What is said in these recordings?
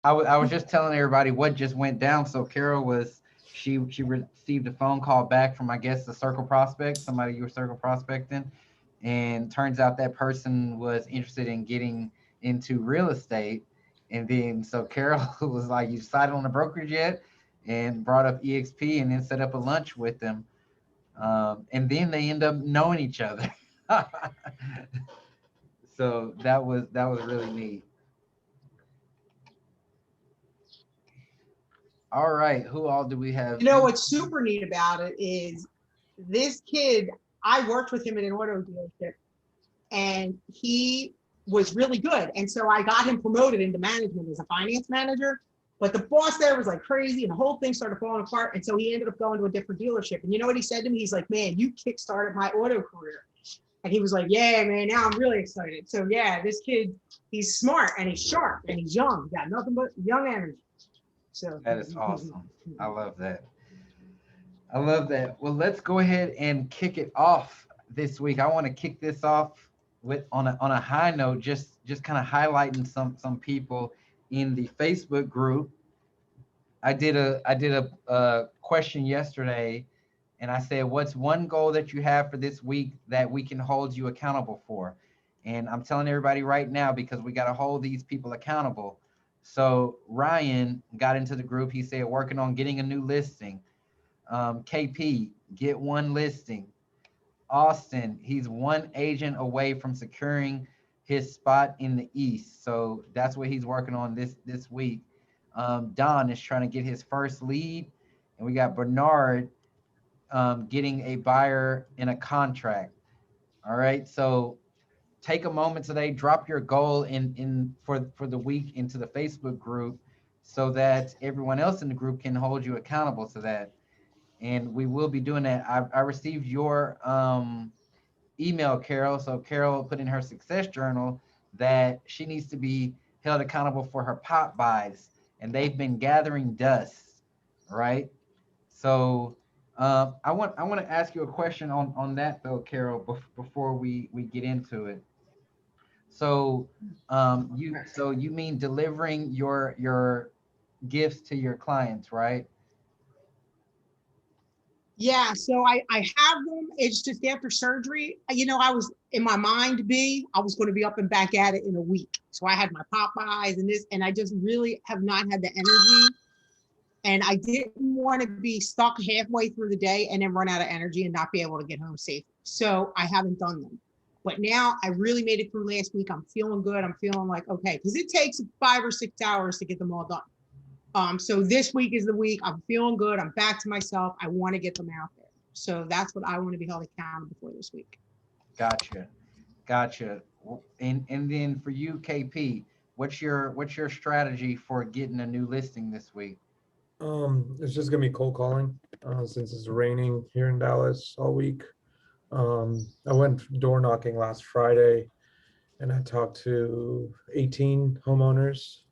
I was just telling everybody what just went down. So Carol was she received a phone call back from, I guess, the Circle Prospect, somebody you were Circle Prospecting, and turns out that person was interested in getting into real estate. And then so Carol was like, "You decided on a brokerage yet?" And brought up EXP, and then set up a lunch with them. And then they end up knowing each other. So that was really neat. All right, who all do we have? You know what's super neat about it is this kid, I worked with him in an auto dealership and he was really good. And so I got him promoted into management as a finance manager. But the boss there was like crazy and the whole thing started falling apart. And so he ended up going to a different dealership. And you know what he said to me? He's like, man, you kickstarted my auto career. And he was like, yeah, man, now I'm really excited. So yeah, this kid, he's smart and he's sharp and he's young. He got nothing but young energy. So That is awesome. I love that. I love that. Well, let's go ahead and kick it off this week. I want to kick this off with on a high note, just kind of highlighting some people in the Facebook group. I did a question yesterday, and I said, "What's one goal that you have for this week that we can hold you accountable for?" And I'm telling everybody right now because we got to hold these people accountable. So Ryan got into the group. He said, "Working on getting a new listing." KP, get one listing. Austin, he's one agent away from securing his spot in the East. So that's what he's working on this week. Don is trying to get his first lead. And we got Bernard getting a buyer in a contract. All right. So take a moment today, drop your goal in for the week into the Facebook group so that everyone else in the group can hold you accountable to that. And we will be doing that. I received your email, Carol. So Carol put in her success journal that she needs to be held accountable for her pop buys, and they've been gathering dust, right? So I want to ask you a question on that though, Carol, before we get into it. So you mean delivering your gifts to your clients, right? yeah, so I have them. It's just after surgery, you know, I was in my mind I was going to be up and back at it in a week. So I had my Popeyes and this, and I just really have not had the energy. And I didn't want to be stuck halfway through the day and then run out of energy and not be able to get home safe. So I haven't done them. But now I really made it through last week. I'm feeling good. I'm feeling like, okay, because it takes 5 or 6 hours to get them all done. So this week is the week. I'm feeling good. I'm back to myself. I want to get them out there. So that's what I want to be held accountable for this week. Gotcha. Gotcha. And then for you, KP, what's your strategy for getting a new listing this week? It's just gonna be cold calling, since it's raining here in Dallas all week. I went door knocking last Friday, and I talked to 18 homeowners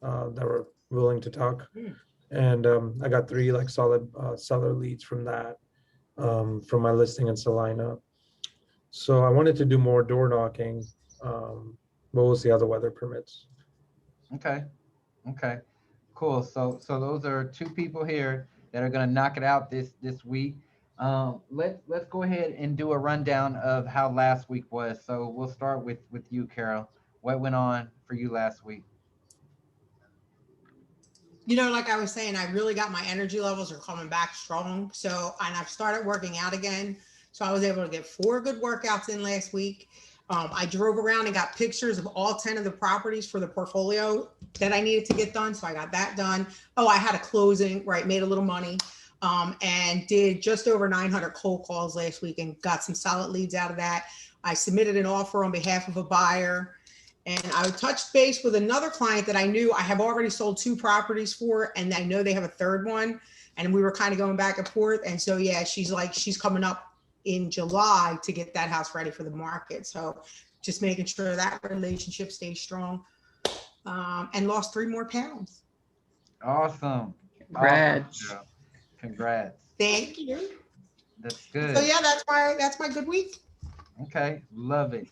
that were willing to talk, and I got three like solid seller leads from that, from my listing in Salina. So I wanted to do more door knocking, but we'll see how the weather permits. Okay. Okay. Cool. So those are two people here that are gonna knock it out this week. Let's go ahead and do a rundown of how last week was. So we'll start with you, Carol. What went on for you last week? You know, like I was saying, I really got my energy levels are coming back strong. So, and I've started working out again. So I was able to get 4 good workouts in last week. I drove around and got pictures of all 10 of the properties for the portfolio that I needed to get done. So I got that done. Oh, I had a closing where I made a little money, and did just over 900 cold calls last week and got some solid leads out of that. I submitted an offer on behalf of a buyer, and I touched base with another client that I knew I have already sold 2 properties for, and I know they have a third one. And we were kind of going back and forth. And so, yeah, she's like, she's coming up in July to get that house ready for the market. So just making sure that relationship stays strong, and lost 3 more pounds. Awesome. Awesome, Congrats. Carol. Congrats. Thank you. That's So good. yeah, that's my good week. Okay. Love it.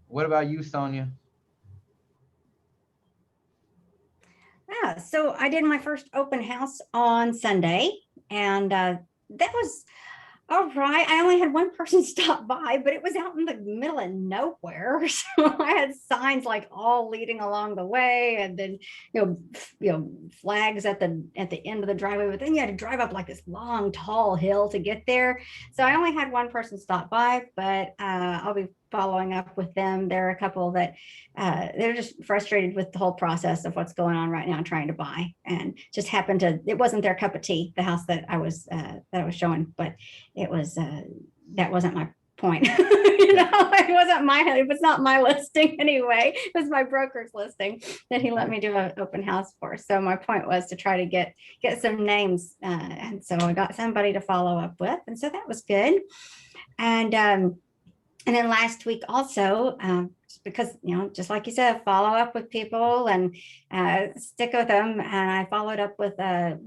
What about you, Sonia? Yeah, so I did my first open house on Sunday, and that was all right. I only had one person stop by, but it was out in the middle of nowhere. So I had signs like all leading along the way, and then flags at the end of the driveway. But then you had to drive up like this long, tall hill to get there. So I only had one person stop by, but I'll be following up with them. There are a couple that they're just frustrated with the whole process of what's going on right now, trying to buy, and just happened to, it wasn't their cup of tea, the house that I was showing, but it was that wasn't my point. It was not my listing anyway. It was my broker's listing that he let me do an open house for. So my point was to try to get some names, and so I got somebody to follow up with, and so that was good. And then last week also, because, just like you said, follow up with people and stick with them. And I followed up with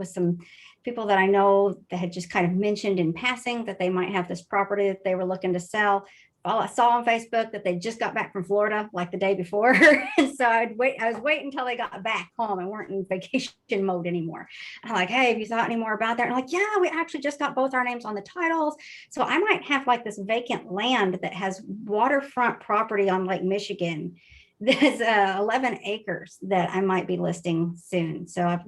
some people that I know that had just kind of mentioned in passing that they might have this property that they were looking to sell. I saw on Facebook that they just got back from Florida like the day before. And so I was waiting until they got back home and weren't in vacation mode anymore. I'm like, hey, have you thought any more about that? And I'm like, yeah, we actually just got both our names on the titles. So I might have like this vacant land that has waterfront property on Lake Michigan. There's 11 acres that I might be listing soon. So I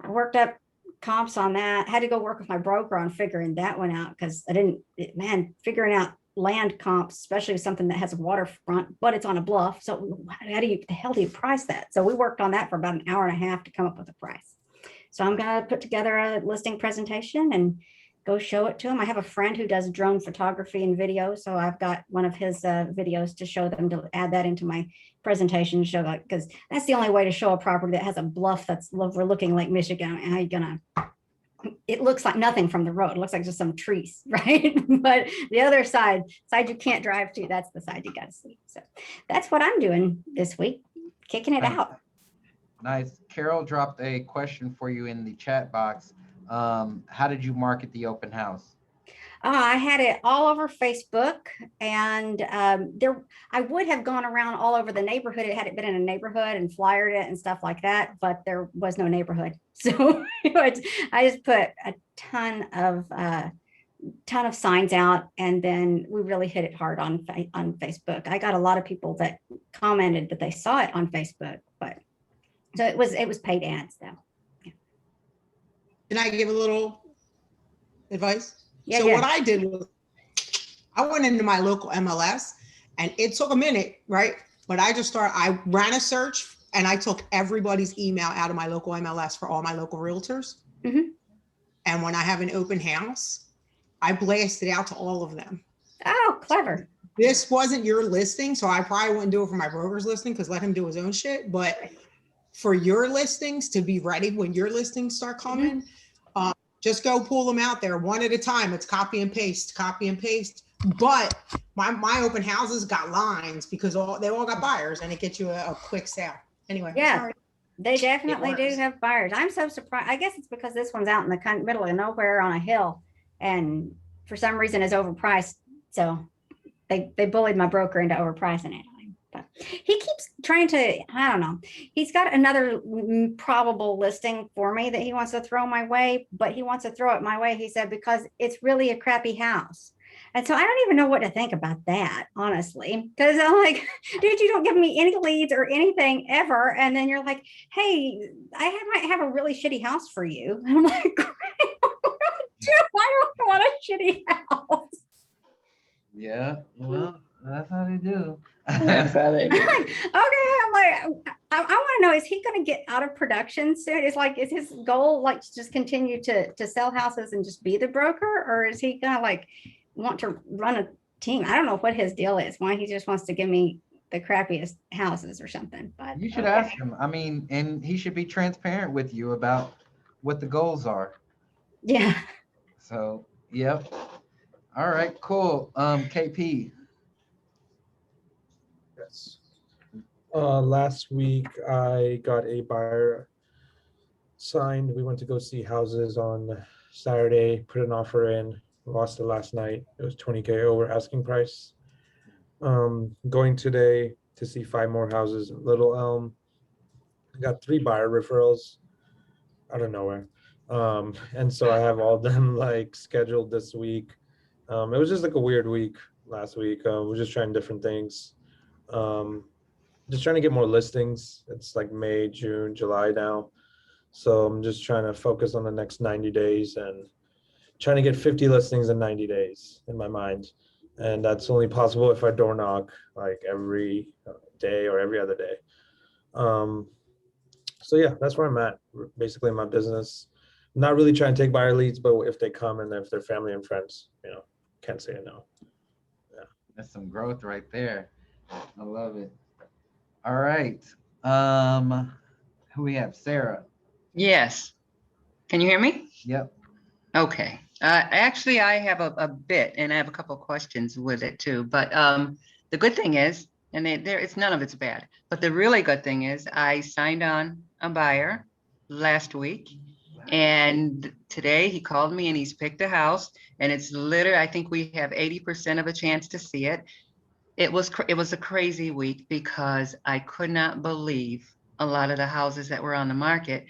worked up comps on that. Had to go work with my broker on figuring that one out, because figuring out land comps, especially with something that has a waterfront, but it's on a bluff. So the hell do you price that? So we worked on that for about an hour and a half to come up with a price. So I'm going to put together a listing presentation and go show it to them. I have a friend who does drone photography and video. So I've got one of his videos to show them, to add that into my presentation, show that, because that's the only way to show a property that has a bluff that's overlooking Lake Michigan. And how you gonna, it looks like nothing from the road. It looks like just some trees, right? But the other side you can't drive to, that's the side you got to see. So that's what I'm doing this week, kicking it out. Nice. Carol dropped a question for you in the chat box. How did you market the open house? I had it all over Facebook, and I would have gone around all over the neighborhood. It had been in a neighborhood and flyered it and stuff like that, but there was no neighborhood. So I just put a ton of signs out, and then we really hit it hard on Facebook. I got a lot of people that commented that they saw it on Facebook, but so it was paid ads though. Yeah. Can I give a little advice? Yeah, so yeah. What I did was I went into my local MLS, and it took a minute, right? But I ran a search, and I took everybody's email out of my local MLS for all my local realtors. Mm-hmm. And when I have an open house, I blast it out to all of them. Oh, clever. This wasn't your listing, so I probably wouldn't do it for my broker's listing, because let him do his own shit. But for your listings to be ready when your listings start coming, just go pull them out there one at a time. It's copy and paste. But my open houses got lines because they all got buyers, and it gets you a quick sale. Anyway, Yeah. sorry. They definitely do have buyers. I'm so surprised. I guess it's because this one's out in the middle of nowhere on a hill, and for some reason is overpriced. So they bullied my broker into overpricing it. But he keeps trying to, I don't know. He's got another probable listing for me that he wants to throw my way, but he wants to throw it my way, he said, because it's really a crappy house. And so I don't even know what to think about that, honestly, because I'm like, dude, you don't give me any leads or anything ever. And then you're like, hey, might have a really shitty house for you. And I'm like, dude, I don't want a shitty house. Yeah, well, that's how they do. That's how they do. I'm like, okay, I'm like, I want to know, is he going to get out of production soon? It's like, is his goal like to just continue to sell houses and just be the broker, or is he going to like want to run a team? I don't know what his deal is. Why he just wants to give me the crappiest houses or something. But you should ask him. I mean, and he should be transparent with you about what the goals are. Yeah. So, yep. All right, cool. KP. Yes. Last week I got a buyer signed. We went to go see houses on Saturday, put an offer in, lost it last night. It was 20K over asking price. Going today to see 5 more houses in Little Elm. I got 3 buyer referrals out of nowhere. And so I have all them like scheduled this week. It was just like a weird week last week. We're just trying different things. Um, just trying to get more listings. It's like May, June, July now. So I'm just trying to focus on the next 90 days and trying to get 50 listings in 90 days in my mind. And that's only possible if I door knock like every day or every other day. So yeah, that's where I'm at. Basically, my business. Not really trying to take buyer leads, but if they come and if they're family and friends, can't say no. That's some growth right there. I love it. All right. Who we have? Sarah. Yes. Can you hear me? Yep. Okay. Actually, I have a bit, and I have a couple of questions with it too. But the good thing is, and it's none of it's bad. But the really good thing is, I signed on a buyer last week, and today he called me and he's picked a house, and it's literally, I think we have 80% of a chance to see it. It was a crazy week because I could not believe a lot of the houses that were on the market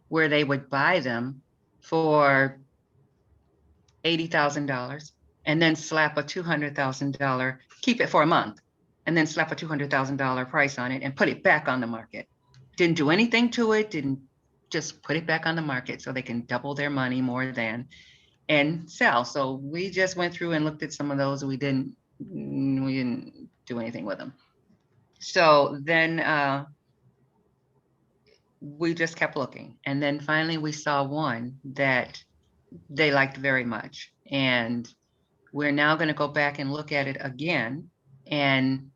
where they would buy them for $80,000 and then slap a $200,000, keep it for a month, and then slap a $200,000 price on it and put it back on the market. Didn't do anything to it, didn't just put it back on the market so they can double their money more than and sell. So we just went through and looked at some of those. We didn't do anything with them. So then we just kept looking. And then finally we saw one that they liked very much. And we're now going to go back and look at it again and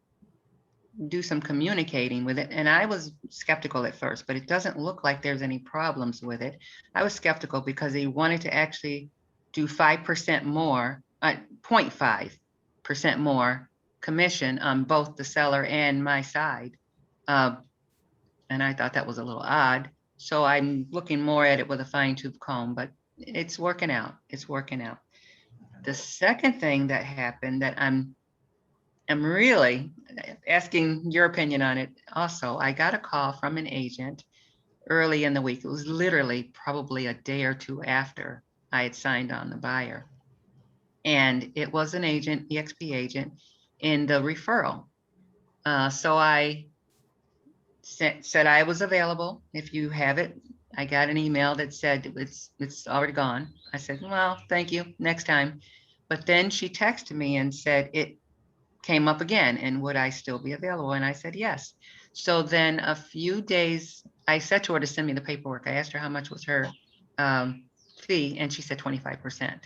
do some communicating with it. And I was skeptical at first, but it doesn't look like there's any problems with it. I was skeptical because he wanted to actually do 5% more, 0.5% more commission on both the seller and my side. And I thought that was a little odd. So I'm looking more at it with a fine-tooth comb, but it's working out. It's working out. The second thing that happened that I'm really asking your opinion on it also, I got a call from an agent early in the week. It was literally probably a day or two after I had signed on the buyer. And it was an agent, EXP agent, in the referral. So I said I was available if you have it. I got an email that said it's already gone. I said, well, thank you, next time. But then she texted me and said it came up again and would I still be available? And I said, yes. So then a few days, I said to her to send me the paperwork. I asked her how much was her fee, and she said 25%.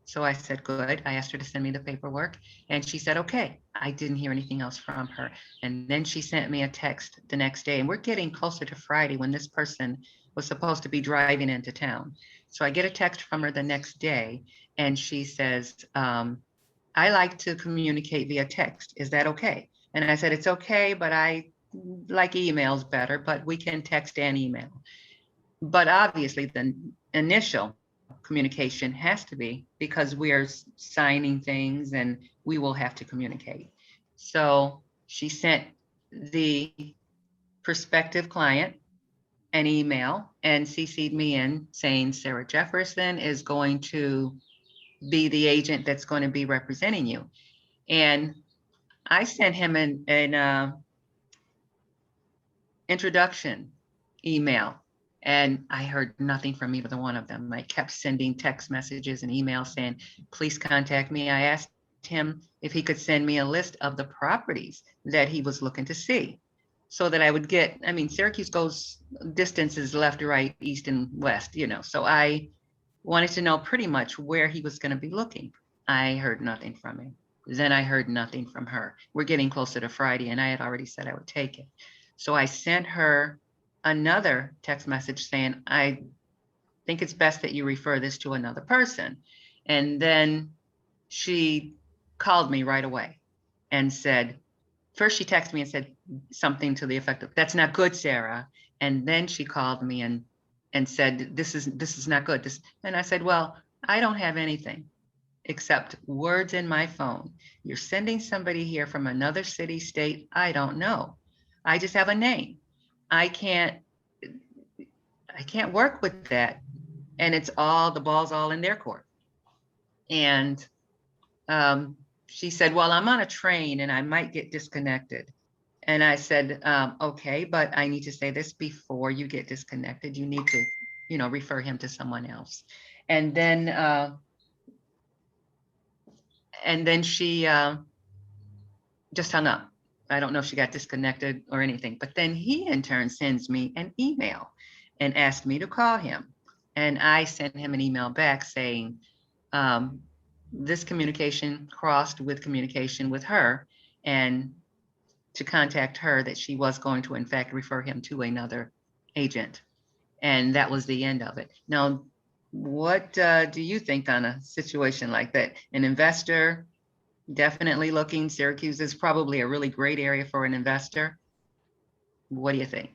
So I said, good. I asked her to send me the paperwork, and she said, okay. I didn't hear anything else from her. And then she sent me a text the next day, and we're getting closer to Friday when this person was supposed to be driving into town. So I get a text from her the next day, and she says, I like to communicate via text. Is that okay? And I said, it's okay, but I like emails better, but we can text and email. But obviously the initial communication has to be because we are signing things and we will have to communicate. So she sent the prospective client an email and CC'd me in saying Sarah Jefferson is going to be the agent that's going to be representing you. And I sent him an introduction email, and I heard nothing from either one of them. I kept sending text messages and emails saying, please contact me. I asked him if he could send me a list of the properties that he was looking to see so that I would get, I mean, Syracuse goes distances left, right, east, and west, so I wanted to know pretty much where he was going to be looking. I heard nothing from him. Then I heard nothing from her. We're getting closer to Friday, and I had already said I would take it. So I sent her another text message saying, I think it's best that you refer this to another person. And then she called me right away and said, first she texted me and said something to the effect of, that's not good, Sarah. And then she called me and said, this is not good. And I said, well, I don't have anything except words in my phone. You're sending somebody here from another city, state, I don't know. I just have a name. I can't I can't work with that. And it's all, the ball's all in their court. And she said, well, I'm on a train and I might get disconnected. And I said, okay, but I need to say this before you get disconnected. You need to, you know, refer him to someone else. And then she just hung up. I don't know if she got disconnected or anything, but then he in turn sends me an email and asked me to call him. And I sent him an email back saying, this communication crossed with communication with her, and to contact her that she was going to in fact refer him to another agent. And that was the end of it. Now, what do you think on a situation like that? An investor definitely looking, Syracuse is probably a really great area for an investor. What do you think?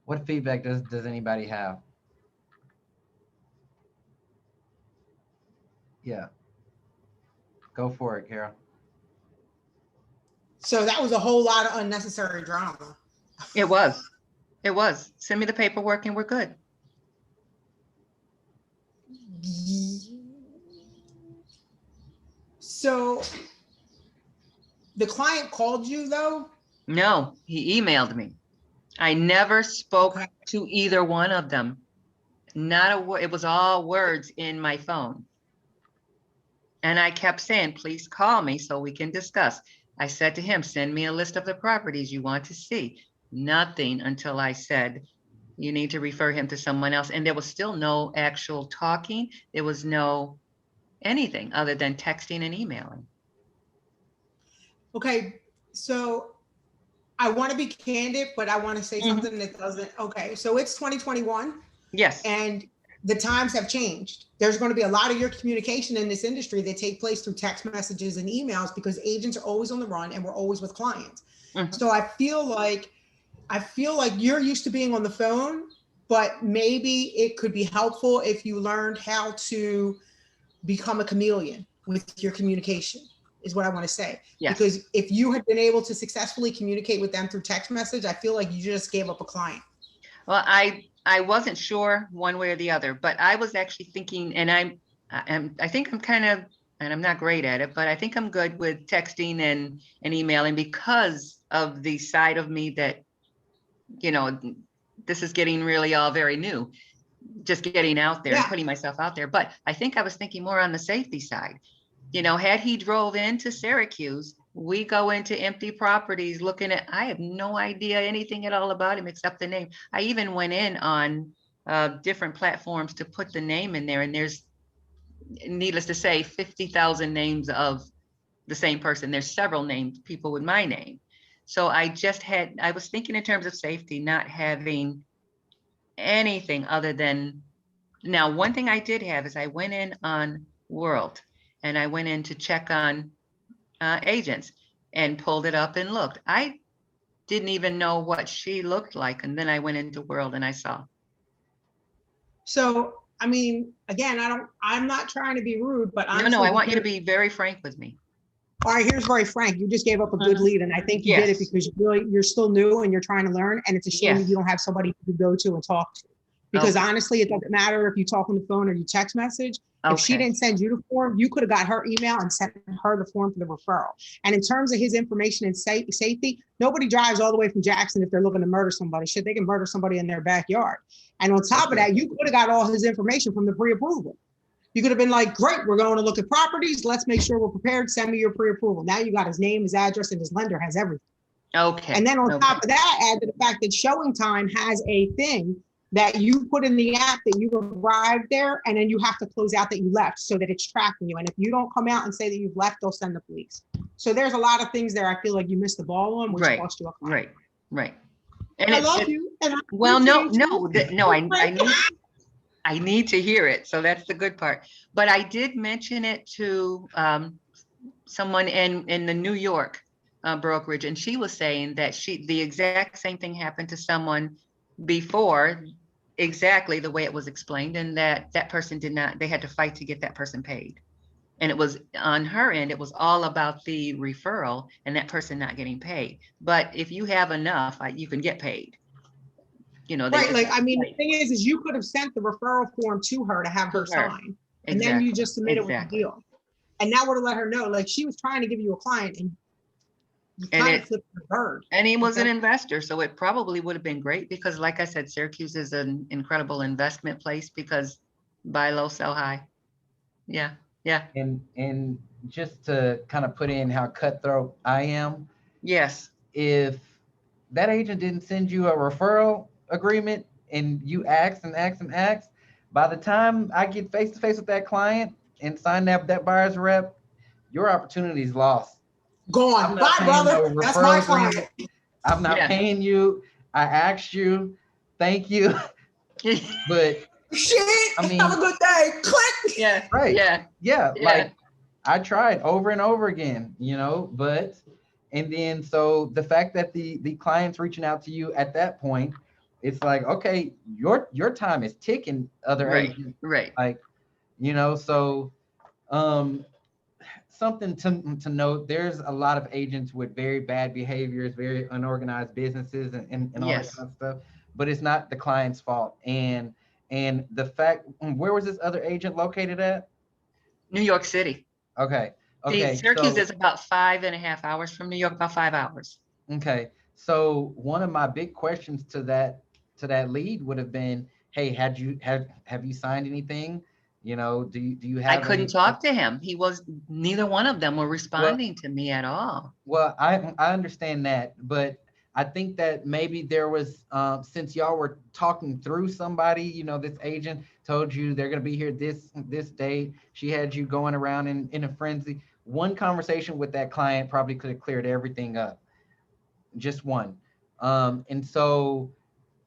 What feedback does anybody have? Yeah. Go for it, Carol. So that was a whole lot of unnecessary drama. It was. It was. Send me the paperwork and we're good. So the client called you though? No, he emailed me. I never spoke Okay. to either one of them. Not a word. It was all words in my phone. And I kept saying, please call me so we can discuss. I said to him, send me a list of the properties you want to see. Nothing until I said, you need to refer him to someone else. And there was still no actual talking. There was no anything other than texting and emailing. Okay, so I want to be candid, but I want to say Mhm. something that doesn't. Okay, so it's 2021 Yes. and the times have changed. There's going to be a lot of your communication in this industry that take place through text messages and emails because agents are always on the run and we're always with clients. Mhm. So I feel like you're used to being on the phone, but maybe it could be helpful if you learned how to become a chameleon with your communication, is what I want to say. Yes. Because if you had been able to successfully communicate with them through text message, I feel like you just gave up a client. Well, I wasn't sure one way or the other, but I was actually thinking, and I think I'm kind of, and I'm not great at it, but I think I'm good with texting and emailing because of the side of me that, you know, this is getting really all very new, just getting out there and Yeah. putting myself out there. But I think I was thinking more on the safety side. You know, had he drove into Syracuse, we go into empty properties looking at, I have no idea anything at all about him except the name. I even went in on different platforms to put the name in there, and there's, needless to say, 50,000 names of the same person. There's several named people with my name. So I was thinking in terms of safety, not having anything other than, now, one thing I did have is I went in on World and I went in to check on agents and pulled it up and looked. I didn't even know what she looked like. And then I went into World and I saw. So, I mean, again, I'm not trying to be rude, but honestly, No, I want you to be very frank with me. all right, here's very frank. You just gave up a good lead, and I think you did it Yes. because you're still new and you're trying to learn, and it's a shame that Yes. you don't have somebody to go to and talk to. Because Okay. honestly, it doesn't matter if you talk on the phone or you text message. If she Okay. didn't send you the form, you could have got her email and sent her the form for the referral. And in terms of his information and safety, nobody drives all the way from Jackson if they're looking to murder somebody. Shit, they can murder somebody in their backyard. And on top of that, you could have got all his information from the pre-approval. You could have been like, great, we're going to look at properties. Let's make sure we're prepared. Send me your pre-approval. Now you got his name, his address, and his lender has everything. Okay. And then on Okay. top of that, add to the fact that Showing Time has a thing that you put in the app that you arrived there, and then you have to close out that you left so that it's tracking you. And if you don't come out and say that you've left, they'll send the police. So there's a lot of things there I feel like you missed the ball on, which Right. cost you a client. Right. And I love you. And I Well, appreciate you. I need to hear it. So that's the good part. But I did mention it to someone in the New York brokerage, and she was saying that the exact same thing happened to someone before, exactly the way it was explained, and that person they had to fight to get that person paid. And it was on her end, it was all about the referral and that person not getting paid. But if you have enough, you can get paid. you know, Right, like, I mean, the right, thing is you could have sent the referral form to her to have To her her. sign. And then you just submit it with the Exactly. deal. And that would have let her know, like, she was trying to give you a client and you And kind of it- flipped the bird. And he was an Okay. investor, so it probably would have been great because like I said, Syracuse is an incredible investment place because buy low, sell high. Yeah, yeah, And just to kind of put in how cutthroat I am, yes, if that agent didn't send you a referral agreement and you asked and asked and asked, by the time I get face to face with that client and sign that buyer's rep, your opportunity is lost. I'm Gone. not Bye, paying no brother. That's my referral client. agreement. I'm not Yeah. paying you. I asked you. Thank you. But Shit. I mean, Have a good day. Click. yeah, right. yeah, Yeah, yeah, like I tried over and over again, but and then so the fact that the client's reaching out to you at that point, it's like, okay, your time is ticking, other right, agent. right, Like, so um something to note, there's a lot of agents with very bad behaviors, very unorganized businesses and all that yes. kind of stuff, but it's not the client's fault. And the fact, where was this other agent located at? New York City. Okay. See, Okay. Syracuse So, is about 5.5 hours from New York, about 5 hours. okay. So one of my big questions to that lead would have been, hey, have you signed anything? Do you I have couldn't talk to him. Neither one of them were responding to me at all. Well, I understand that, but I think that maybe there was, since y'all were talking through somebody, this agent told you they're gonna be here this date. She had you going around in a frenzy. One conversation with that client probably could have cleared everything up. Just one. And so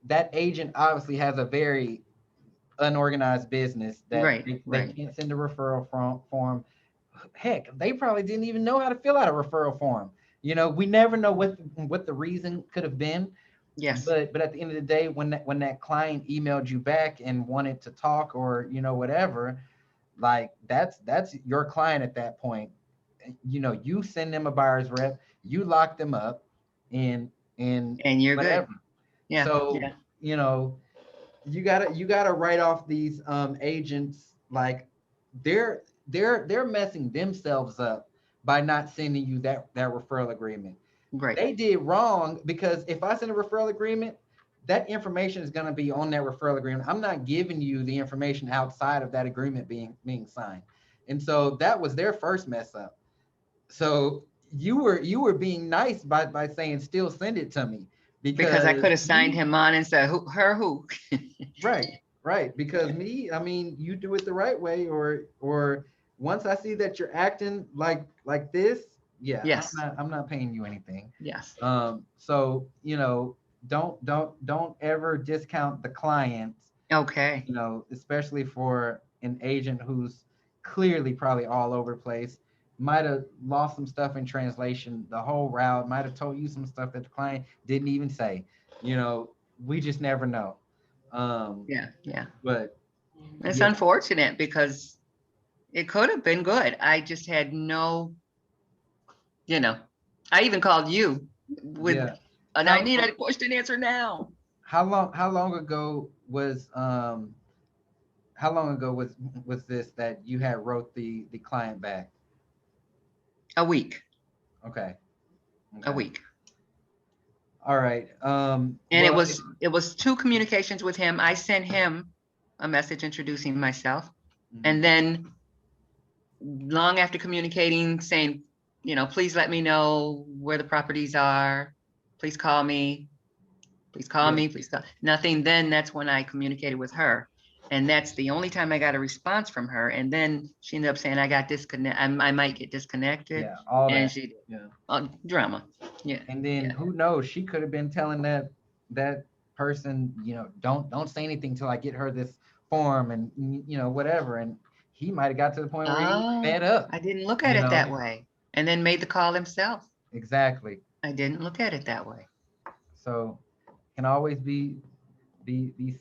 that agent obviously has a very unorganized business that Right, they right. can't send a referral form. Heck, they probably didn't even know how to fill out a referral form. We never know what the reason could have been. Yes, But at the end of the day, when that client emailed you back and wanted to talk or whatever, like that's your client at that point. You send them a buyer's rep, you lock them up, and and you're good. whatever. Yeah, So yeah, you know you gotta write off these agents, like they're messing themselves up by not sending you that referral agreement. great. They did wrong, because if I send a referral agreement, that information is going to be on that referral agreement. I'm not giving you the information outside of that agreement being signed. And so that was their first mess up. So you were being nice by saying still send it to me, Because I could have signed me, him on and said, who? right, because me, I mean, you do it the right way, or once I see that you're acting like this, yeah, Yes, I'm not paying you anything. yes. So don't ever discount the clients, Okay, especially for an agent who's clearly probably all over the place, might have lost some stuff in translation the whole route, might have told you some stuff that the client didn't even say. We just never know. yeah, yeah. But It's yeah, unfortunate because it could have been good. I just had no, you know, I even called you with, yeah. and I How need a question answer now. how long ago was this that you had wrote the client back? A week, Okay. a Okay. week. All right. And it Well, was two communications with him. I sent him a message introducing myself. And then long after communicating, saying, please let me know where the properties are. Please call me. Please call Yeah. me. Please call. Nothing. Then that's when I communicated with her. And that's the only time I got a response from her. And then she ended up saying I got disconnected. I might get disconnected. yeah, all And that. she, Yeah. drama. Yeah. And then Yeah. who knows? She could have been telling that person, don't say anything till I get her this form, and whatever. And he might have got to the point where he Oh, fed up. I didn't look at You it know that way. And then made the call himself. exactly. I didn't look at it that way. So can always be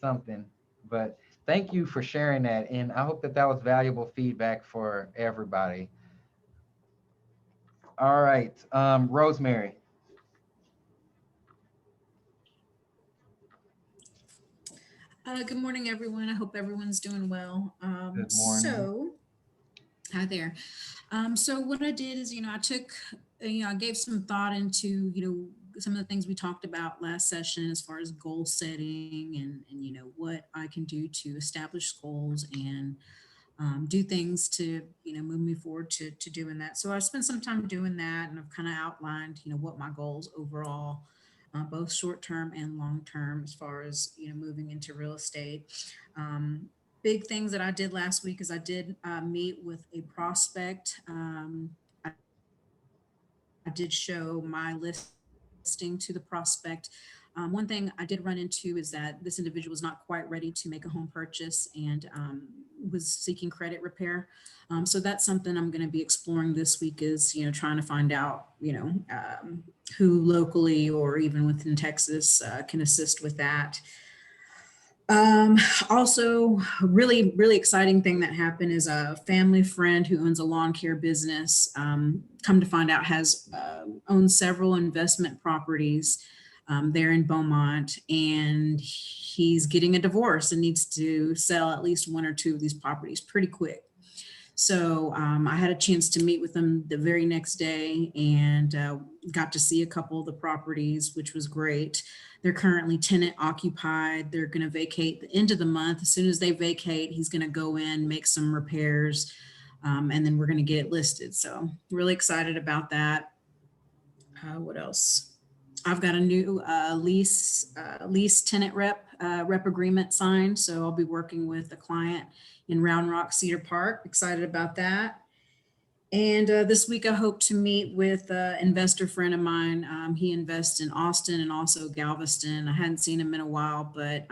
something. But thank you for sharing that, and I hope that was valuable feedback for everybody. All right, Rosemary. Good morning, everyone. I hope everyone's doing well. Good morning. Hi there. So what I did is, I took, I gave some thought into, some of the things we talked about last session as far as goal setting and what I can do to establish goals and do things to, move me forward to doing that. So I spent some time doing that, and I've kind of outlined, what my goals overall, both short term and long term, as far as, moving into real estate. Big things that I did last week is I did meet with a prospect. I did show my listing to the prospect. One thing I did run into is that this individual was not quite ready to make a home purchase and was seeking credit repair. So that's something I'm going to be exploring this week is, trying to find out, who locally or even within Texas can assist with that. Also, really, really exciting thing that happened is a family friend who owns a lawn care business, come to find out has owns several investment properties there in Beaumont, and he's getting a divorce and needs to sell at least one or two of these properties pretty quick. So I had a chance to meet with them the very next day and got to see a couple of the properties, which was great. They're currently tenant occupied. They're going to vacate the end of the month. As soon as they vacate, he's going to go in, make some repairs, and then we're going to get it listed. So really excited about that. What else? I've got a new lease tenant rep agreement signed. So I'll be working with a client in Round Rock, Cedar Park. Excited about that. And this week I hope to meet with an investor friend of mine. He invests in Austin and also Galveston. I hadn't seen him in a while, but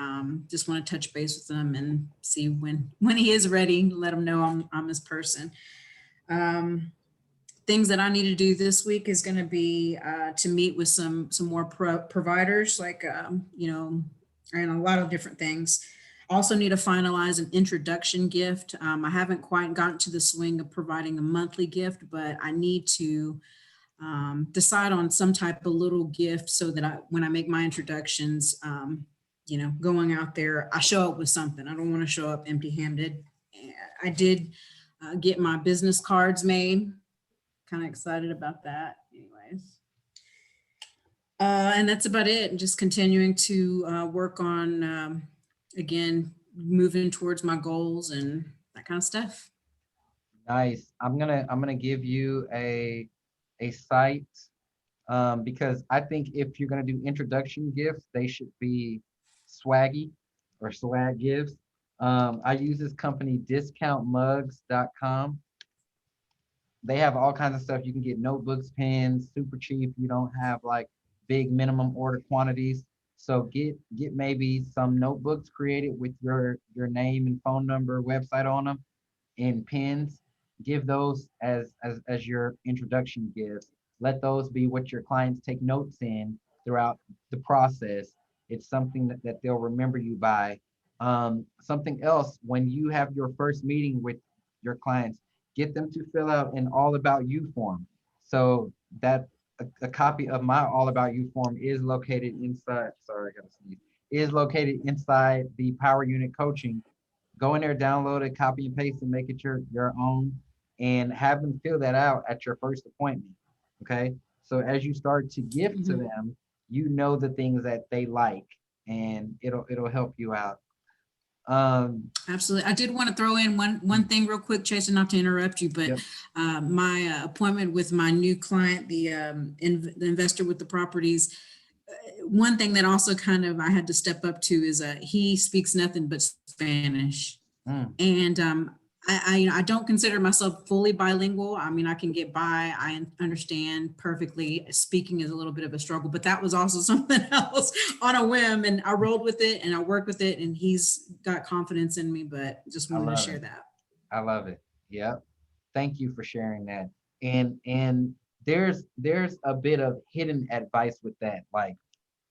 just want to touch base with him and see when he is ready, let him know I'm his person. Things that I need to do this week is going to be to meet with some more providers, like, and a lot of different things. Also need to finalize an introduction gift. I haven't quite gotten to the swing of providing a monthly gift, but I need to decide on some type of little gift so that when I make my introductions, going out there, I show up with something. I don't want to show up empty-handed. I did get my business cards made. Kind of excited about that. Anyways. And that's about it. And just continuing to work on, again, moving towards my goals and that kind of stuff. Nice. I'm gonna give you a site because I think if you're gonna do introduction gifts, they should be swaggy or swag gifts. I use this company discountmugs.com. They have all kinds of stuff. You can get notebooks, pens, super cheap. You don't have like big minimum order quantities. So get maybe some notebooks created with your name and phone number, website on them, and pens. Give those as your introduction gifts. Let those be what your clients take notes in throughout the process. It's something that they'll remember you by. Something else, when you have your first meeting with your clients, get them to fill out an all about you form. So that a copy of my all about you form is located inside, sorry, I gotta sneeze, is located inside the Power Unit Coaching. Go in there, download it, copy and paste and make it your own, and have them fill that out at your first appointment. Okay. So as you start to give to them, you know the things that they like, and it'll help you out. Absolutely. I did want to throw in one thing real quick, Jason, not to interrupt you, but Yep. My appointment with my new client, the investor with the properties, one thing that also kind of I had to step up to is he speaks nothing but Spanish. And I don't consider myself fully bilingual. I mean, I can get by. I understand perfectly. Speaking is a little bit of a struggle, but that was also something else on a whim. And I rolled with it and I worked with it, and he's got confidence in me, but just wanted to share that. I love it. Yep. Thank you for sharing that. And there's a bit of hidden advice with that, like,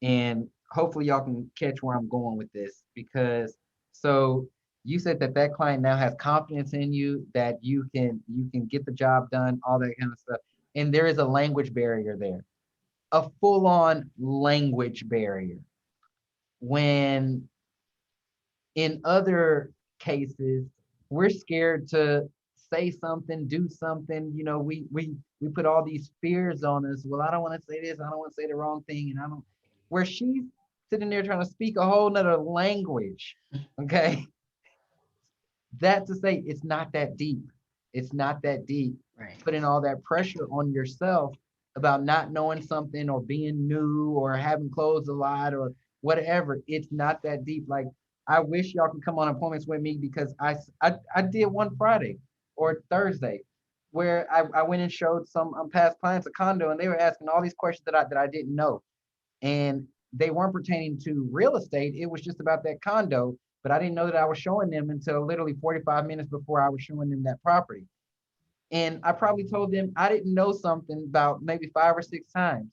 and hopefully y'all can catch where I'm going with this, because so you said that client now has confidence in you, that you can get the job done, all that kind of stuff. And there is a language barrier there, a full-on language barrier. When In other cases, we're scared to say something, do something. You know, we put all these fears on us. Well, I don't want to say this. I don't want to say the wrong thing, and I don't. Where she's sitting there trying to speak a whole nother language. Okay, that to say it's not that deep. It's not that deep. Right. Putting all that pressure on yourself about not knowing something or being new or having closed a lot or whatever. It's not that deep. Like I wish y'all could come on appointments with me because I did one Friday or Thursday where I went and showed some past clients a condo and they were asking all these questions that I didn't know. And they weren't pertaining to real estate. It was just about that condo, but I didn't know that I was showing them until literally 45 minutes before I was showing them that property. And I probably told them I didn't know something about maybe 5 or 6 times.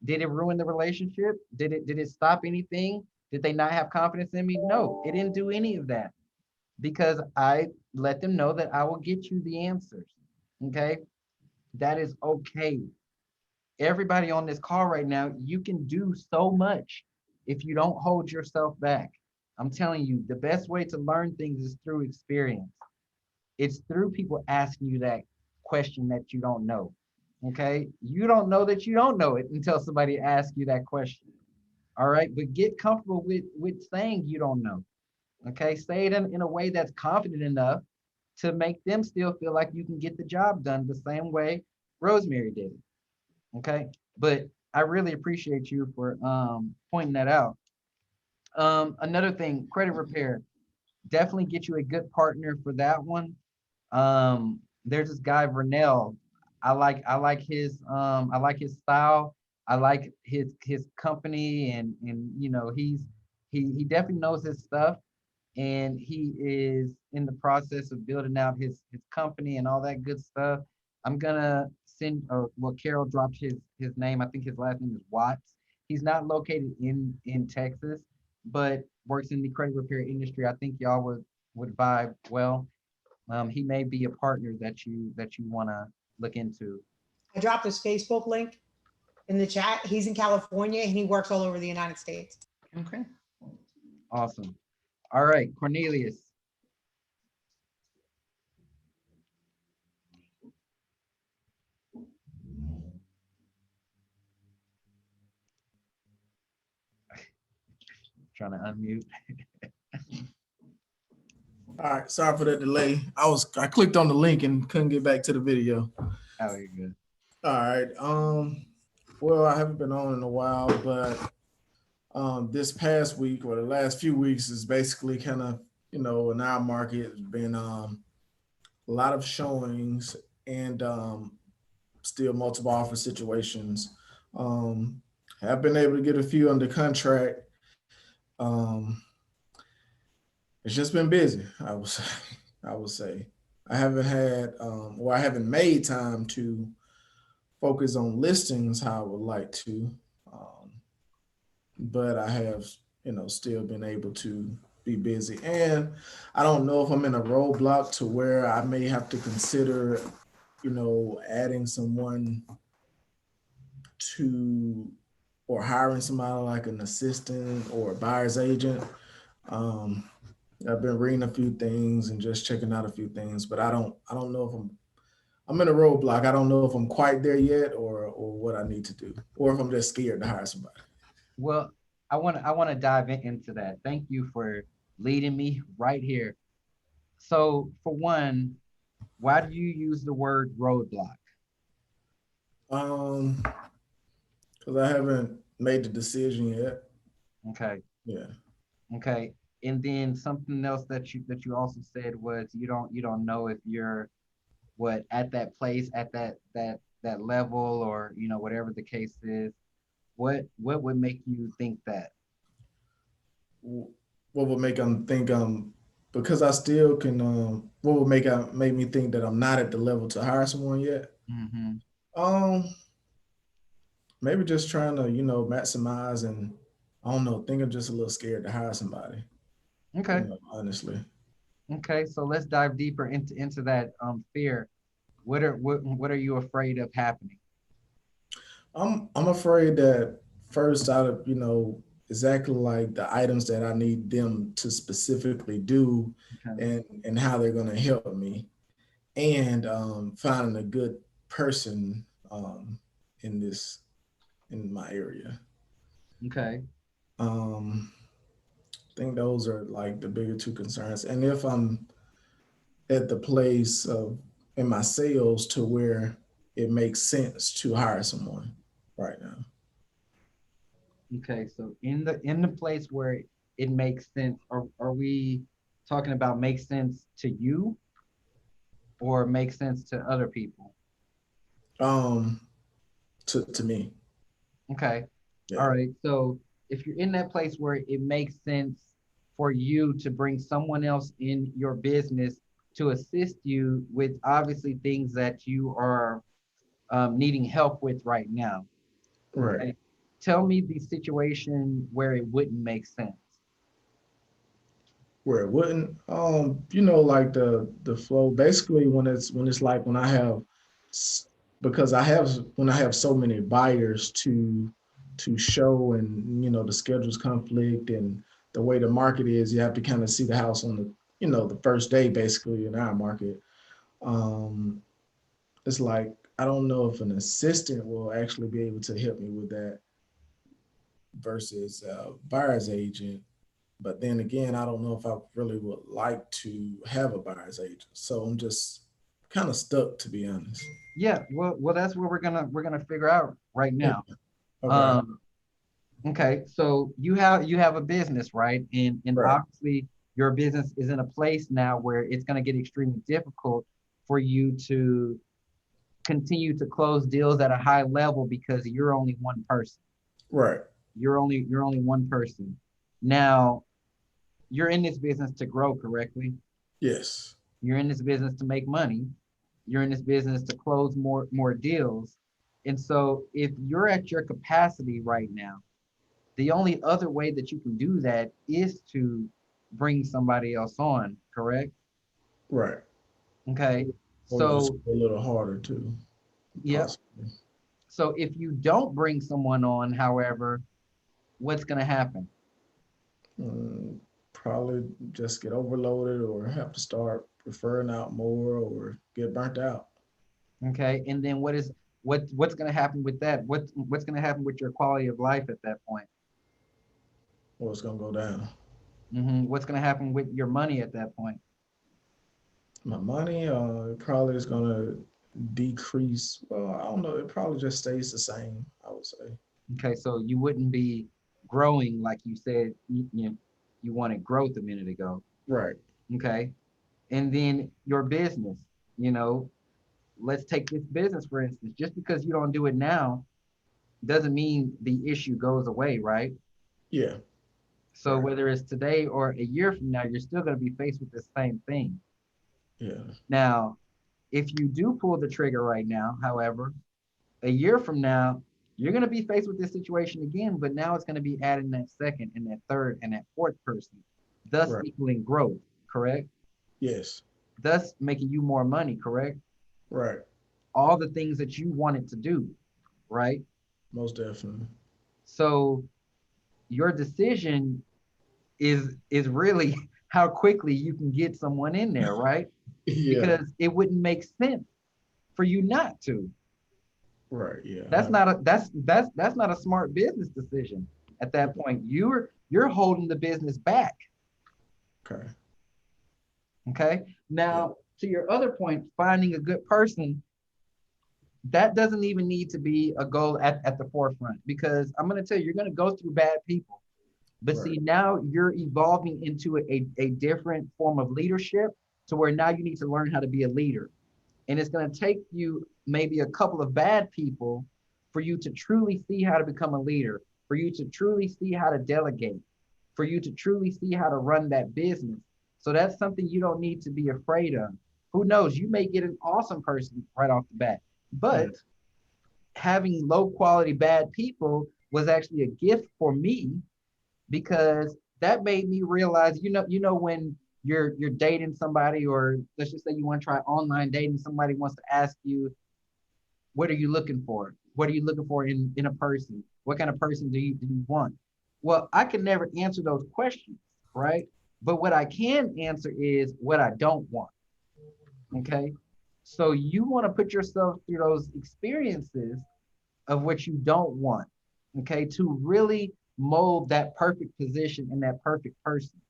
Did it ruin the relationship? Did it stop anything? Did they not have confidence in me? No, it didn't do any of that because I let them know that I will get you the answers. Okay. That is okay. Everybody on this call right now, you can do so much if you don't hold yourself back. I'm telling you, the best way to learn things is through experience. It's through people asking you that question that you don't know. Okay. You don't know that you don't know it until somebody asks you that question. All right. But get comfortable with saying you don't know. Okay. Say it in a way that's confident enough to make them still feel like you can get the job done the same way Rosemary did it. Okay. But I really appreciate you for pointing that out. Another thing, credit repair. Definitely get you a good partner for that one. There's this guy Vernell. I like his style. I like his company and you know he definitely knows his stuff and he is in the process of building out his company and all that good stuff. I'm gonna send well Carol dropped his name. I think his last name is Watts. He's not located in Texas, but works in the credit repair industry. I think y'all would vibe well. He may be a partner that you want to look into. I dropped his Facebook link in the chat. He's in California and he works all over the United States. Okay. Awesome. All right, Cornelius. Trying to unmute. All right, sorry for that delay. I clicked on the link and couldn't get back to the video. Oh, you're good. All right. Well, I haven't been on in a while, but this past week or the last few weeks is basically kind of, in our market has been a lot of showings and still multiple offer situations. Have been able to get a few under contract. It's just been busy, I would say. I haven't had, I haven't made time to focus on listings how I would like to, but I have, still been able to be busy. And I don't know if I'm in a roadblock to where I may have to consider, adding someone to or hiring somebody like an assistant or a buyer's agent. I've been reading a few things and just checking out a few things, but I don't know if I'm in a roadblock. I don't know if I'm quite there yet or what I need to do, or if I'm just scared to hire somebody. Well, I want to dive into that. Thank you for leading me right here. So for one, why do you use the word roadblock? Because I haven't made the decision yet. Okay. Yeah. Okay. And then something else that you also said was you don't know if you're at that place at that level or whatever the case is. What would make you think that? What would make them think because I still can what would make me think that I'm not at the level to hire someone yet? Mm-hmm. Maybe just trying to maximize, and I don't know, think I'm just a little scared to hire somebody. Okay. Honestly. Okay, so let's dive deeper into that fear. What are you afraid of happening? I'm afraid that first out of exactly like the items that I need them to specifically do, Okay. and how they're going to help me, and finding a good person in this in my area. Okay. Um, I think those are like the bigger two concerns. And if I'm at the place of in my sales to where it makes sense to hire someone right now. Okay. So in the place where it makes sense, are we talking about makes sense to you or makes sense to other people? Um, to me, Okay. yeah, All right. So if you're in that place where it makes sense for you to bring someone else in your business to assist you with obviously things that you are needing help with right now. right. Okay. Tell me the situation where it wouldn't make sense. Where it wouldn't, like the flow. Basically, when it's like when I have, because I have when I have so many buyers to show, and the schedules conflict, and the way the market is, you have to kind of see the house on the first day, basically in our market. Um, it's like I don't know if an assistant will actually be able to help me with that versus a buyer's agent. But then again, I don't know if I really would like to have a buyer's agent. So I'm just kind of stuck, to be honest. Yeah, well, that's what we're gonna figure out right Yeah. now. Okay. Um, okay, so you have a business, right? And Right. obviously your business is in a place now where it's gonna get extremely difficult for you to continue to close deals at a high level because you're only one person. Right. You're only one person. Now, you're in this business to grow, correctly? Yes. You're in this business to make money. You're in this business to close more deals. And so if you're at your capacity right now, the only other way that you can do that is to bring somebody else on, correct? Right. Okay. Or just So, a little harder too, yep. possibly. So if you don't bring someone on, however, what's going to happen? Mm, Probably just get overloaded or have to start referring out more or get burnt out. Okay. And then what's going to happen with that? What's going to happen with your quality of life at that point? Or it's gonna go down. What's going to happen with your money at that point? My money, it probably is gonna decrease. Well, I don't know. It probably just stays the same, I would say. Okay. So you wouldn't be growing like you said you wanted growth a minute ago. Right. Okay. And then your business, you know, let's take this business for instance. Just because you don't do it now doesn't mean the issue goes away, right? Yeah. So Right. whether it's today or a year from now, you're still going to be faced with the same thing. Yeah. Now, if you do pull the trigger right now, however, a year from now, you're going to be faced with this situation again, but now it's going to be adding that second and that third and that fourth person, thus Right. equaling growth, correct? Yes. Thus making you more money, correct? Right. All the things that you wanted to do, right? Most definitely. So your decision is really how quickly you can get someone in there, right? Yeah. Because it wouldn't make sense for you not to. Right. Yeah. That's not a smart business decision at that point. You're holding the business back. Okay. Okay. Yeah. Now, to your other point, finding a good person, that doesn't even need to be a goal at the forefront because I'm going to tell you, you're going to go through bad people. But Right. see, now you're evolving into a different form of leadership to where now you need to learn how to be a leader. And it's going to take you maybe a couple of bad people for you to truly see how to become a leader, for you to truly see how to delegate, for you to truly see how to run that business. So that's something you don't need to be afraid of. Who knows? You may get an awesome person right off the bat, Yeah. but having low quality bad people was actually a gift for me because that made me realize, when you're dating somebody, or let's just say you want to try online dating, somebody wants to ask you, what are you looking for? What are you looking for in a person? What kind of person do you want? Well, I can never answer those questions, right? But what I can answer is what I don't want. Okay. So you want to put yourself through those experiences of what you don't want, okay, to really mold that perfect position and that perfect person.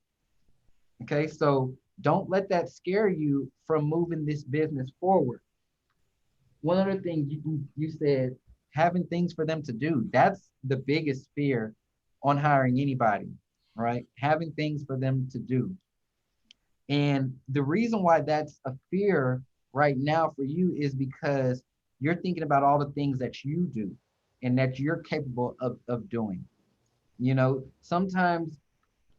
Okay. So don't let that scare you from moving this business forward. One other thing you said, having things for them to do, that's the biggest fear on hiring anybody, right? Having things for them to do. And the reason why that's a fear right now for you is because you're thinking about all the things that you do and that you're capable of doing. You know, sometimes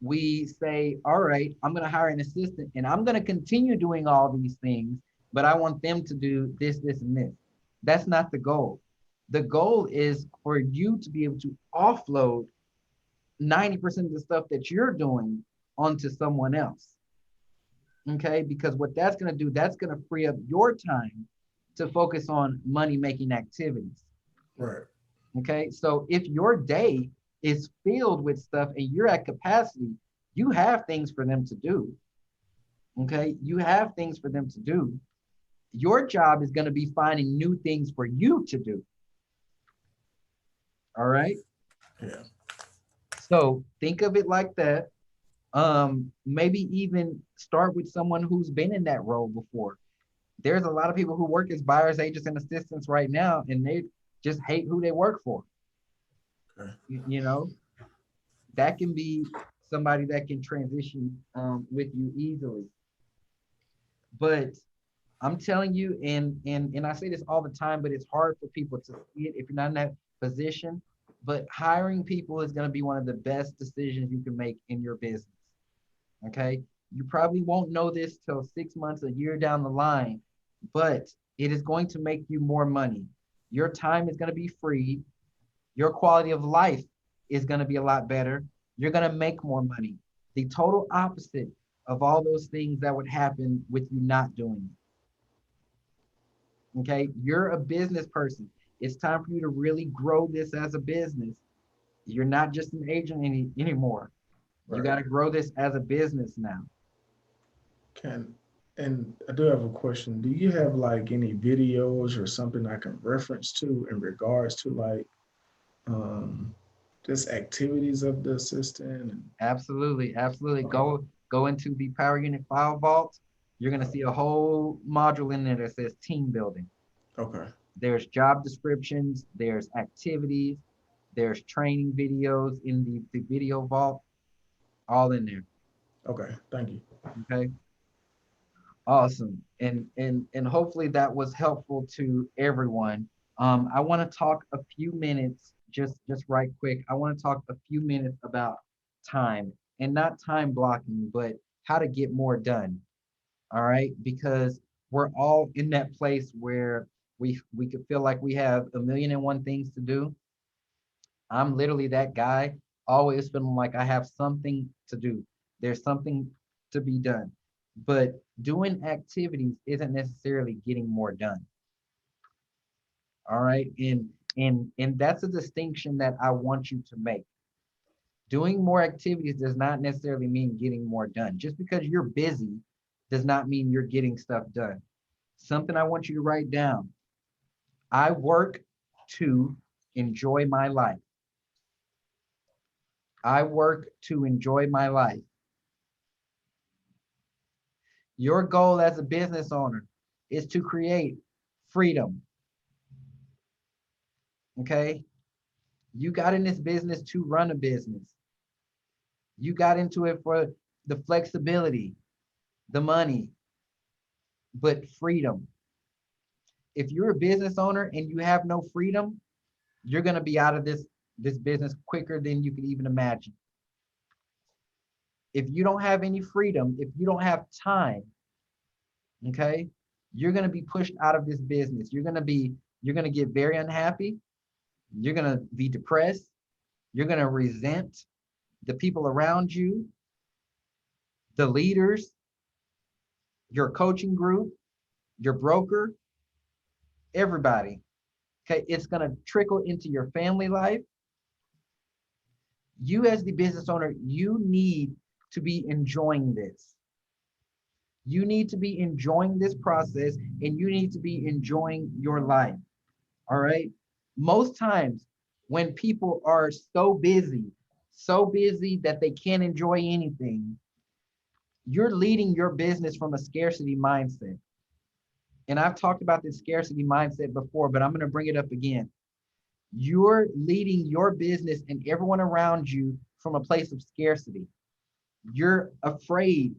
we say, all right, I'm going to hire an assistant and I'm going to continue doing all these things, but I want them to do this, this, and this. That's not the goal. The goal is for you to be able to offload 90% of the stuff that you're doing onto someone else. Okay, because what that's going to do, that's going to free up your time to focus on money making activities. Right. Okay, so if your day is filled with stuff and you're at capacity, you have things for them to do. Okay, you have things for them to do. Your job is going to be finding new things for you to do. All right. Yeah. So think of it like that. Maybe even start with someone who's been in that role before. There's a lot of people who work as buyers, agents, and assistants right now, and they just hate who they work for. Okay. You know, that can be somebody that can transition with you easily. But I'm telling you, and I say this all the time, but it's hard for people to see it if you're not in that position. But hiring people is going to be one of the best decisions you can make in your business. Okay. You probably won't know this till 6 months, a year down the line, but it is going to make you more money. Your time is going to be free. Your quality of life is going to be a lot better. You're going to make more money. The total opposite of all those things that would happen with you not doing it. Okay. You're a business person. It's time for you to really grow this as a business. You're not just an agent anymore. You Right. got to grow this as a business now. And I do have a question. Do you have like any videos or something I can reference to in regards to like um just activities of the assistant and Absolutely, absolutely. Go into the Power Unit File Vault. You're gonna see a whole module in there that says team building. okay. There's job descriptions, there's activities, there's training videos in the video vault, all in there. Okay. Thank you. Okay. Awesome. And hopefully that was helpful to everyone. I want to talk a few minutes, just right quick. I want to talk a few minutes about time and not time blocking, but how to get more done. All right, because we're all in that place where we could feel like we have a million and one things to do. I'm literally that guy, always feeling like I have something to do. There's something to be done. But doing activities isn't necessarily getting more done. All right. And that's a distinction that I want you to make. Doing more activities does not necessarily mean getting more done. Just because you're busy does not mean you're getting stuff done. Something I want you to write down. I work to enjoy my life. I work to enjoy my life. Your goal as a business owner is to create freedom. Okay. You got in this business to run a business. You got into it for the flexibility, the money, but freedom. If you're a business owner and you have no freedom, you're going to be out of this business quicker than you could even imagine. If you don't have any freedom, if you don't have time, okay, you're going to be pushed out of this business. You're going to get very unhappy. You're going to be depressed. You're going to resent the people around you, the leaders, your coaching group, your broker, everybody. Okay, it's going to trickle into your family life. You as the business owner, you need to be enjoying this. You need to be enjoying this process, and you need to be enjoying your life. All right. Most times when people are so busy that they can't enjoy anything, you're leading your business from a scarcity mindset. And I've talked about this scarcity mindset before, but I'm going to bring it up again. You're leading your business and everyone around you from a place of scarcity. You're afraid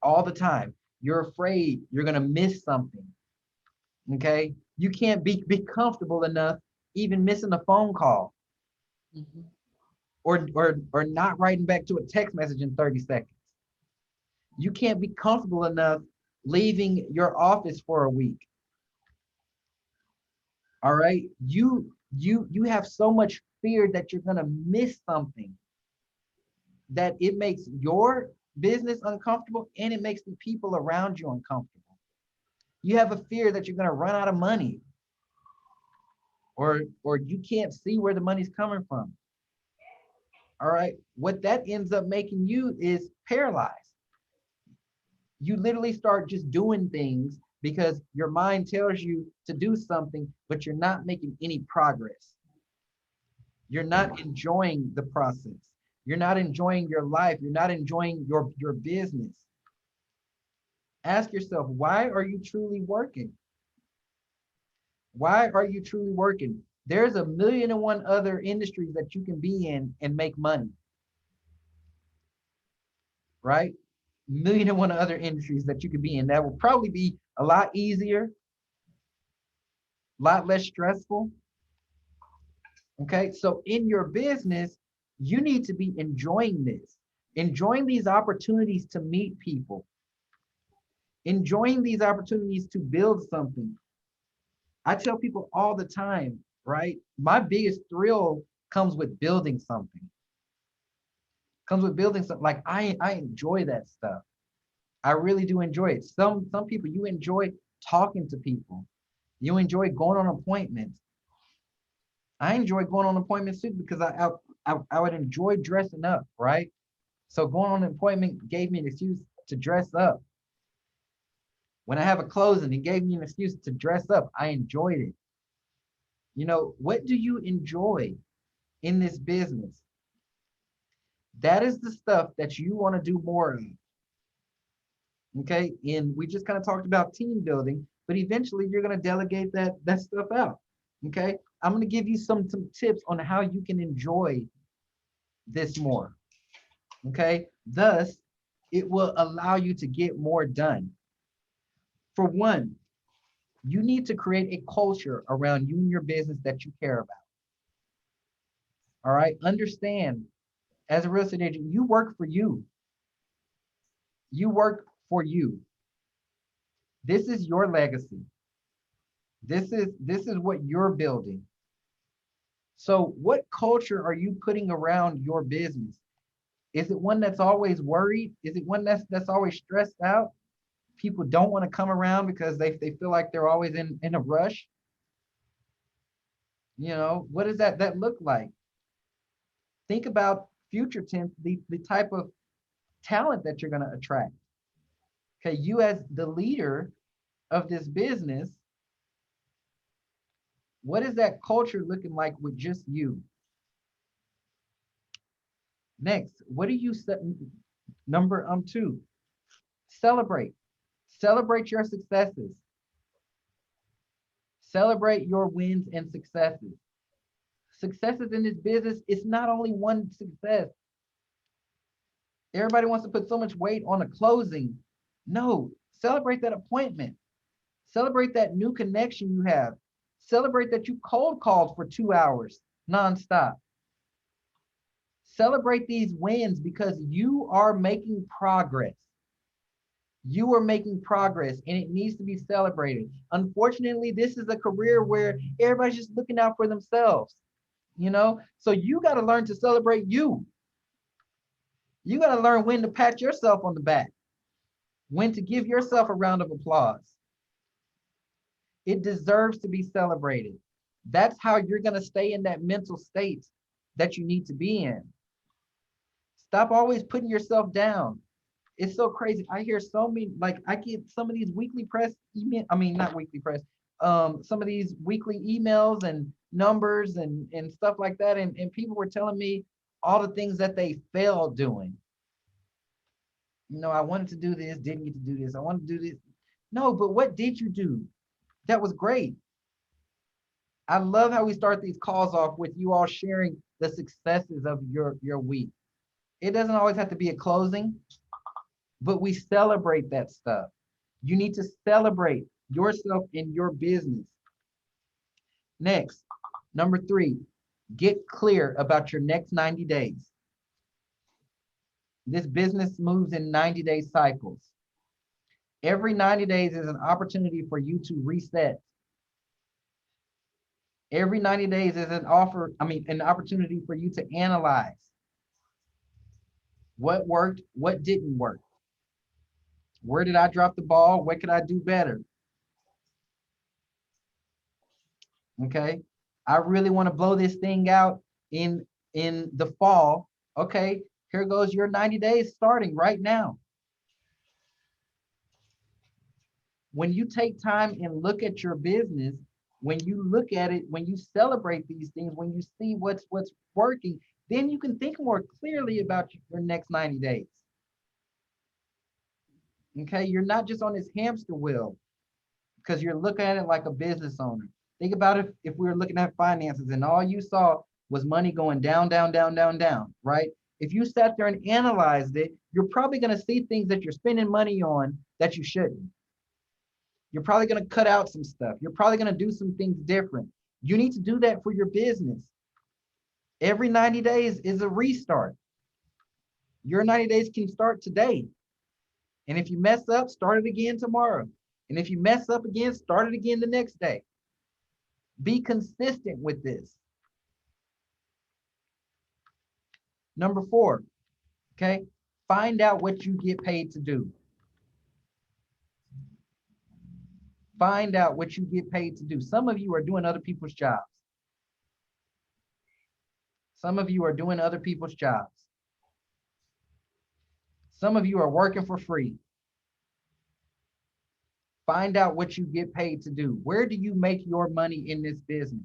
all the time. You're afraid you're going to miss something. Okay. You can't be comfortable enough even missing a phone call Mhm. or not writing back to a text message in 30 seconds. You can't be comfortable enough leaving your office for a week. All right. You have so much fear that you're gonna miss something that it makes your business uncomfortable and it makes the people around you uncomfortable. You have a fear that you're gonna run out of money or you can't see where the money's coming from. All right. What that ends up making you is paralyzed. You literally start just doing things because your mind tells you to do something, but you're not making any progress. You're not enjoying the process. You're not enjoying your life. You're not enjoying your business. Ask yourself, why are you truly working? Why are you truly working? There's a million and one other industries that you can be in and make money, right? Million and one other industries that you could be in that will probably be a lot easier, a lot less stressful. Okay, so in your business, you need to be enjoying this, enjoying these opportunities to meet people, enjoying these opportunities to build something. I tell people all the time, right? My biggest thrill comes with building something. Comes with building something. Like I enjoy that stuff. I really do enjoy it. Some people, you enjoy talking to people. You enjoy going on appointments. I enjoy going on appointments too because I would enjoy dressing up, right? So going on an appointment gave me an excuse to dress up. When I have a closing, it gave me an excuse to dress up. I enjoyed it. You know, what do you enjoy in this business? That is the stuff that you want to do more of. Okay. And we just kind of talked about team building, but eventually you're going to delegate that stuff out. Okay. I'm going to give you some tips on how you can enjoy this more. Okay. Thus, it will allow you to get more done. For one, you need to create a culture around you and your business that you care about. All right. Understand, as a real estate agent, you work for you. You work for you. This is your legacy. This is what you're building. So what culture are you putting around your business? Is it one that's always worried? Is it one that's always stressed out? People don't want to come around because they feel like they're always in a rush. You know, what does that look like? Think about future tense, the type of talent that you're going to attract. Okay, you as the leader of this business, what is that culture looking like with just you? Next, what do you set? Number 2, celebrate. Celebrate your successes. Celebrate your wins and successes. Successes in this business, it's not only one success. Everybody wants to put so much weight on a closing. No, celebrate that appointment. Celebrate that new connection you have. Celebrate that you cold called for 2 hours nonstop. Celebrate these wins because you are making progress. You are making progress and it needs to be celebrated. Unfortunately, this is a career where everybody's just looking out for themselves, you know? So you got to learn to celebrate you. You got to learn when to pat yourself on the back, when to give yourself a round of applause. It deserves to be celebrated. That's how you're going to stay in that mental state that you need to be in. Stop always putting yourself down. It's so crazy. I hear so many, like I get some of these weekly press email, I mean, not weekly press, some of these weekly emails and numbers and stuff like that. And people were telling me all the things that they failed doing. You know, I wanted to do this, didn't get to do this. I wanted to do this. No, but what did you do? That was great. I love how we start these calls off with you all sharing the successes of your week. It doesn't always have to be a closing, but we celebrate that stuff. You need to celebrate yourself and your business. Next, number 3, get clear about your next 90 days. This business moves in 90-day cycles. Every 90 days is an opportunity for you to reset. Every 90 days is an opportunity for you to analyze what worked, what didn't work. Where did I drop the ball? What could I do better? Okay. I really want to blow this thing out in the fall. Okay. Here goes your 90 days starting right now. When you take time and look at your business, when you look at it, when you celebrate these things, when you see what's working, then you can think more clearly about your next 90 days. Okay, you're not just on this hamster wheel because you're looking at it like a business owner. Think about it if we were looking at finances and all you saw was money going down, down, down, down, down, right? If you sat there and analyzed it, you're probably going to see things that you're spending money on that you shouldn't. You're probably going to cut out some stuff. You're probably going to do some things different. You need to do that for your business. Every 90 days is a restart. Your 90 days can start today. And if you mess up, start it again tomorrow. And if you mess up again, start it again the next day. Be consistent with this. Number 4, okay? Find out what you get paid to do. Find out what you get paid to do. Some of you are doing other people's jobs. Some of you are doing other people's jobs. Some of you are working for free. Find out what you get paid to do. Where do you make your money in this business?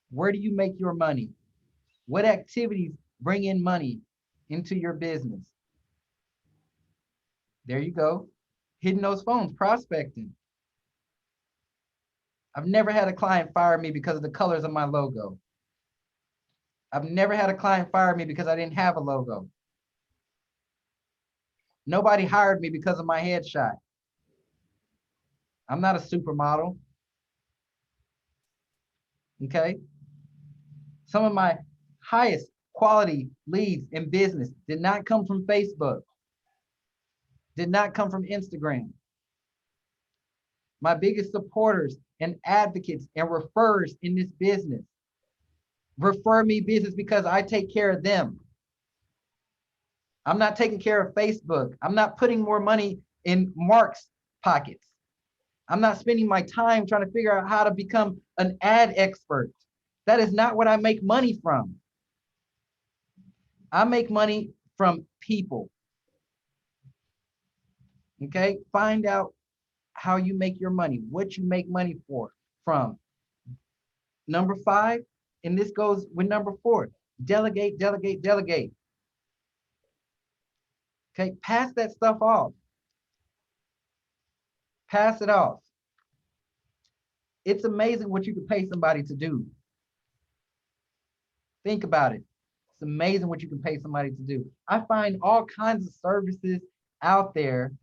Where do you make your money? What activities bring in money into your business? There you go. Hitting those phones, prospecting. I've never had a client fire me because of the colors of my logo. I've never had a client fire me because I didn't have a logo. Nobody hired me because of my headshot. I'm not a supermodel. Okay. Some of my highest quality leads in business did not come from Facebook, did not come from Instagram. My biggest supporters and advocates and referrers in this business refer me business because I take care of them. I'm not taking care of Facebook. I'm not putting more money in Mark's pockets. I'm not spending my time trying to figure out how to become an ad expert. That is not what I make money from. I make money from people. Okay, find out how you make your money, what you make money from. Number 5, and this goes with number 4, delegate, delegate, delegate. Okay, pass that stuff off. Pass it off. It's amazing what you can pay somebody to do. Think about it. It's amazing what you can pay somebody to do. I find all kinds of services out there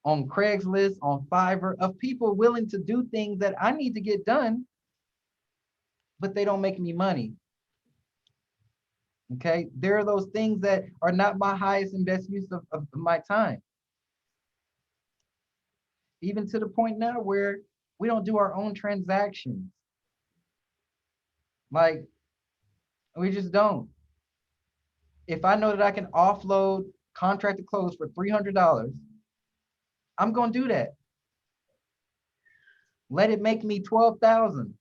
on Craigslist, on Fiverr, of people willing to do things that I need to get done, but they don't make me money. Okay, there are those things that are not my highest and best use of my time. Even to the point now where we don't do our own transactions. Like, we just don't. If I know that I can offload contracted clothes for $300, I'm going to do that. Let it make me 12,000.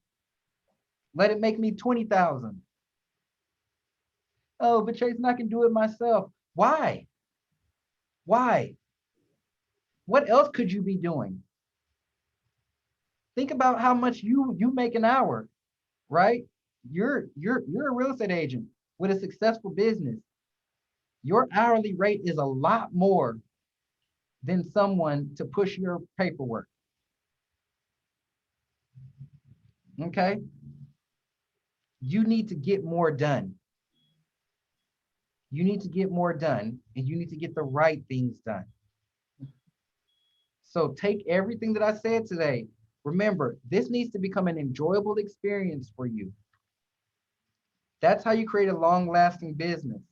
Let it make me 20,000. Oh, but Chase, I can do it myself. Why? Why? What else could you be doing? Think about how much you make an hour, right? You're a real estate agent with a successful business. Your hourly rate is a lot more than someone to push your paperwork. Okay? You need to get more done. You need to get more done, and you need to get the right things done. So take everything that I said today. Remember, this needs to become an enjoyable experience for you. That's how you create a long-lasting business.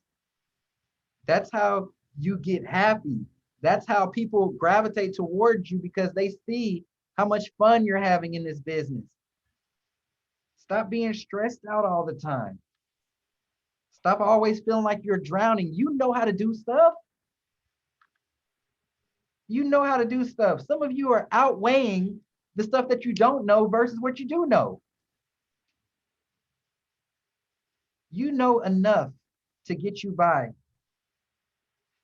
That's how you get happy. That's how people gravitate towards you, because they see how much fun you're having in this business. Stop being stressed out all the time. Stop always feeling like you're drowning. You know how to do stuff. You know how to do stuff. Some of you are outweighing the stuff that you don't know versus what you do know. You know enough to get you by.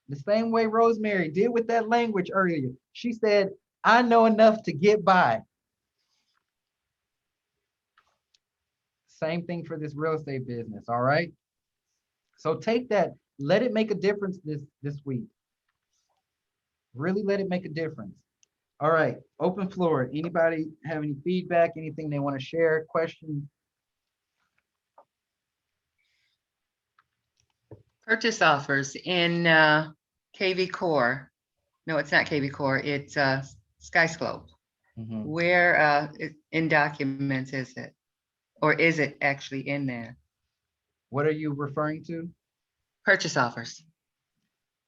The same way Rosemary did with that language earlier. She said, I know enough to get by. Same thing for this real estate business, all right? So take that, let it make a difference this week. Really let it make a difference. All right, open floor. Anybody have any feedback, anything they want to share, questions? Purchase offers in KV Core. No, it's not KV Core, it's SkySlope. Mhm. Where in documents is it? Or is it actually in there? What are you referring to? Purchase offers.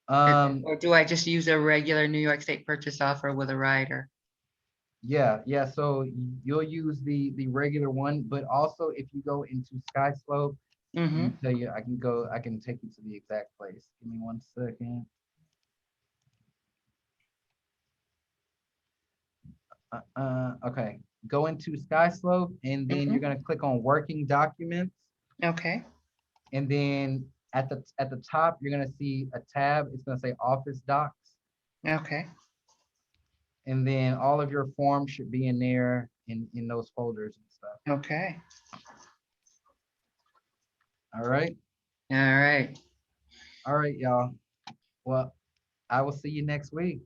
Or do I just use a regular New York State purchase offer with a rider? Yeah. So you'll use the regular one, but also if you go into SkySlope, let Mm-hmm. me tell you, I can take you to the exact place. Give me 1 second. Okay, go into SkySlope, and then you're gonna click on working documents, Okay. and then at the top you're gonna see a tab. It's gonna say Office Docs, Okay. and then all of your forms should be in there in those folders and stuff. Okay. All right, All right. y'all. Well, I will see you next week.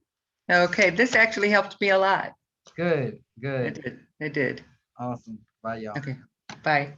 Okay, this actually helped me a lot. Good. It did. Awesome. Bye, y'all. Okay, bye.